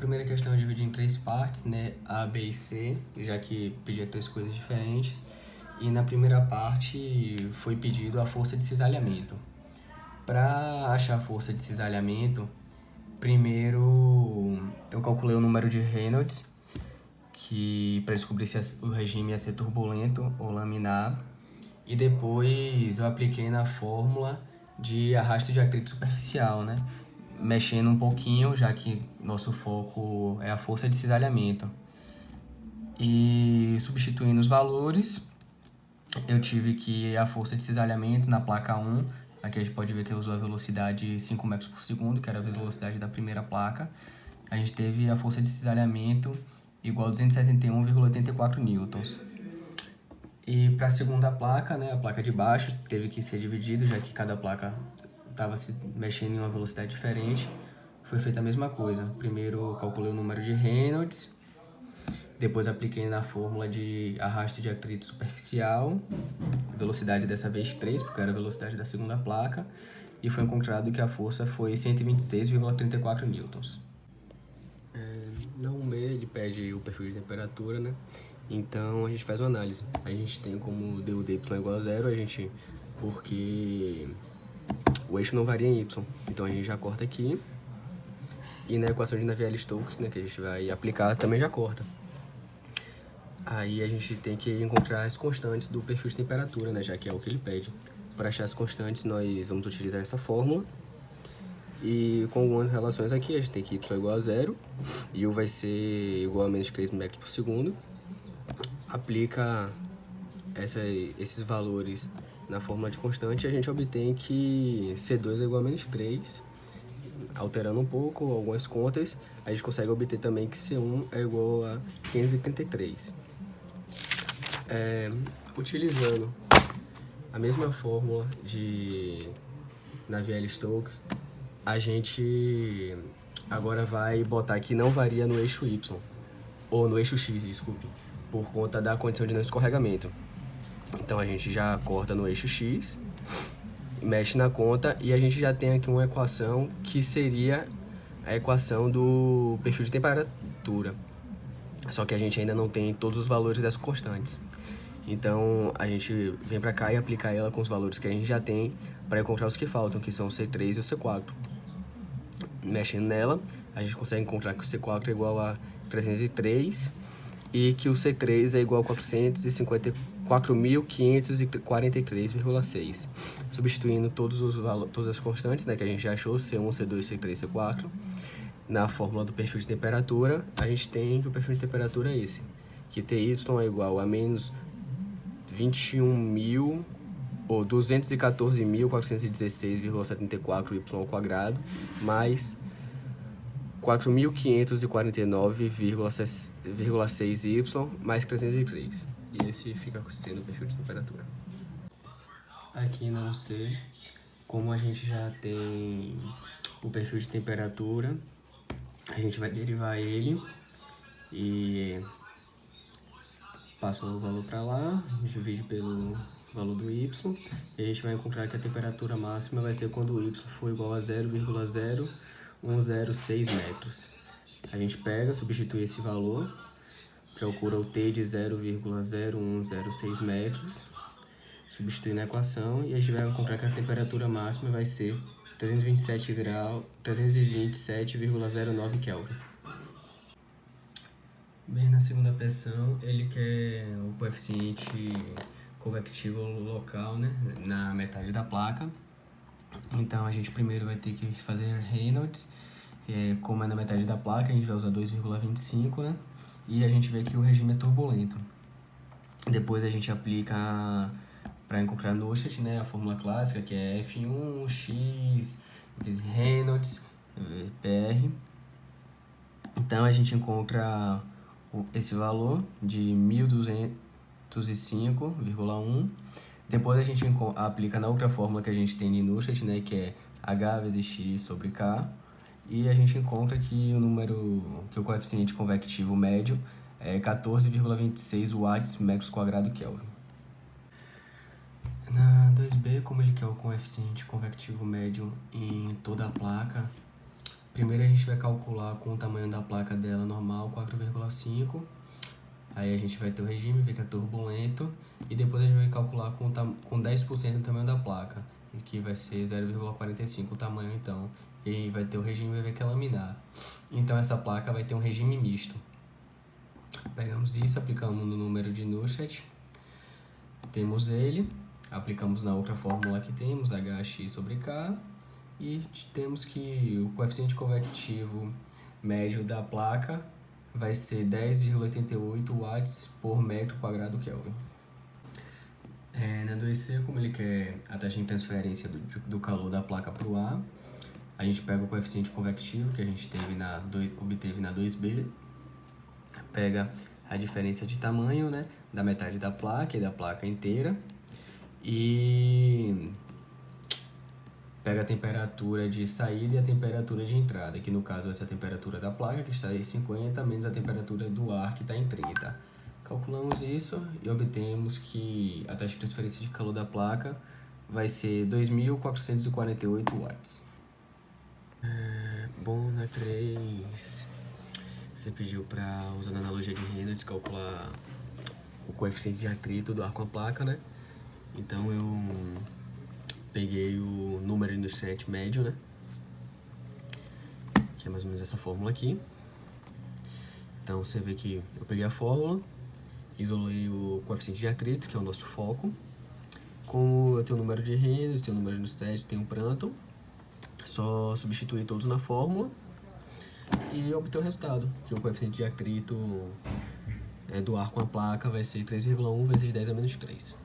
primeira questão eu dividi em 3 partes, né? A, B e C, já que pedia 3 coisas diferentes. E na primeira parte foi pedido a força de cisalhamento. Para achar a força de cisalhamento, primeiro eu calculei o número de Reynolds, que para descobrir se o regime ia ser turbulento ou laminar. E depois eu apliquei na fórmula de arrasto de atrito superficial, né? Mexendo um pouquinho, já que nosso foco é a força de cisalhamento. E substituindo os valores, eu tive que a força de cisalhamento na placa 1, aqui a gente pode ver que eu usou a velocidade 5 metros por segundo, que era a velocidade da primeira placa. A gente teve a força de cisalhamento igual a 271,84 newtons. E para a segunda placa, né, a placa de baixo, teve que ser dividido, já que cada placa estava se mexendo em uma velocidade diferente. Foi feita a mesma coisa. Primeiro eu calculei o número de Reynolds, depois apliquei na fórmula de arrasto de atrito superficial, velocidade dessa vez 3, porque era a velocidade da segunda placa, e foi encontrado que a força foi 126,34 newtons. Na 1B ele pede o perfil de temperatura, né? Então a gente faz uma análise. A gente tem como d dy igual a zero, porque o eixo não varia em y. Então a gente já corta aqui. E na equação de Navier-Stokes, né, que a gente vai aplicar, também já corta. Aí a gente tem que encontrar as constantes do perfil de temperatura, né, já que é o que ele pede. Para achar as constantes, nós vamos utilizar essa fórmula. E com algumas relações aqui, a gente tem que y igual a zero, e u vai ser igual a menos 3 metros por segundo. Aplica esses valores na fórmula de constante e a gente obtém que C2 é igual a menos 3. Alterando um pouco algumas contas, a gente consegue obter também que C1 é igual a 533. Utilizando a mesma fórmula de Navier-Stokes, a gente agora vai botar que não varia no eixo Y, ou no eixo X, desculpe, por conta da condição de não escorregamento. Então a gente já corta no eixo X, mexe na conta e a gente já tem aqui uma equação que seria a equação do perfil de temperatura. Só que a gente ainda não tem todos os valores das constantes. Então a gente vem para cá e aplica ela com os valores que a gente já tem para encontrar os que faltam, que são o C3 e o C4. Mexendo nela, a gente consegue encontrar que o C4 é igual a 303 e que o C3 é igual a 454.543,6. Substituindo todas as constantes, né, que a gente já achou, C1, C2, C3, C4, na fórmula do perfil de temperatura, a gente tem que o perfil de temperatura é esse, que TY é igual a menos 214.416,74 y ao quadrado, mais 4.549,6 y, mais 303. E esse fica sendo o perfil de temperatura. Aqui não sei, como a gente já tem o perfil de temperatura, a gente vai derivar ele e passa o valor para lá, a gente divide pelo valor do y, e a gente vai encontrar que a temperatura máxima vai ser quando o y for igual a 0,0106 metros. A gente pega, substitui esse valor, procura o t de 0,0106 metros, substitui na equação e a gente vai encontrar que a temperatura máxima vai ser 327,09 Kelvin. Bem, na segunda pressão, ele quer o coeficiente convectivo local, né, na metade da placa. Então, a gente primeiro vai ter que fazer Reynolds. Como é na metade da placa, a gente vai usar 2,25, né, e a gente vê que o regime é turbulento. Depois a gente aplica, para encontrar Nusselt, né, a fórmula clássica, que é F1, X, Reynolds, PR. Então, a gente encontra esse valor de 1.205,1. Depois a gente aplica na outra fórmula que a gente tem de Nusselt, né, que é H vezes X sobre K, e a gente encontra que o coeficiente convectivo médio é 14,26 watts metros quadrado Kelvin. Na 2B, como ele quer o coeficiente convectivo médio em toda a placa, Primeiro a gente vai calcular com o tamanho da placa dela normal, 4,5. Aí a gente vai ter o regime, ver que é turbulento. E depois a gente vai calcular com 10% do tamanho da placa, que vai ser 0,45 o tamanho então. E aí vai ter o regime, vai ver que é laminar. Então essa placa vai ter um regime misto. Pegamos isso, aplicamos no número de Nusselt. Temos ele, aplicamos na outra fórmula que temos, HX sobre K. E temos que o coeficiente convectivo médio da placa vai ser 10,88 watts por metro quadrado Kelvin. Na 2C, como ele quer a taxa de transferência do calor da placa para o ar, a gente pega o coeficiente convectivo que a gente obteve na 2B, pega a diferença de tamanho, né, da metade da placa e da placa inteira, e pega a temperatura de saída e a temperatura de entrada, que no caso vai ser a temperatura da placa, que está em 50, menos a temperatura do ar, que está em 30. Calculamos isso e obtemos que a taxa de transferência de calor da placa vai ser 2.448 watts. Bom, na 3, você pediu para, usando a analogia de Reynolds, calcular o coeficiente de atrito do ar com a placa, né? Então eu peguei o número de Nusselt médio, né? Que é mais ou menos essa fórmula aqui. Então você vê que eu peguei a fórmula, isolei o coeficiente de atrito, que é o nosso foco. Como eu tenho o número de Reynolds, tenho o número de Nusselt, tenho o Prandtl, só substituir todos na fórmula e obter o resultado, que o coeficiente de atrito do ar com a placa vai ser 3,1 vezes 10 a menos 3.